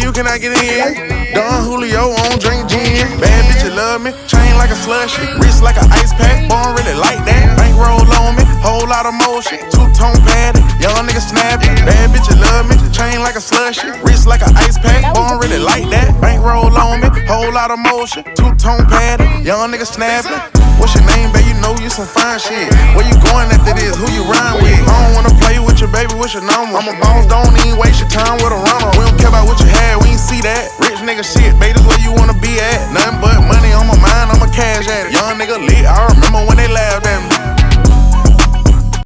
you cannot get in. Don Julio on drink gin. Bad bitch, you love me. Chain like a slushy. Wrist like an ice pack. Born really like that. Bankroll on me. Whole lot of motion. Two-tone padded. Young nigga snapping. Bad bitch, you love me. Chain like a slushy. Wrist like an ice pack. Born really like that. Bankroll on me. Whole lot of motion. Two-tone padded. Young nigga snapping. What's your name, babe? You know you some fine shit. Where you going after this? Who you rhyme with? I don't wanna play with your baby. What's your number? I'm a boss. Don't even waste your time with a runner. We don't care about what you had. We ain't see that. Rich nigga shit, babe. This where you wanna be at. Nothing but money on my mind. I'm a cash addict. Young nigga lit. I remember when they laughed at me.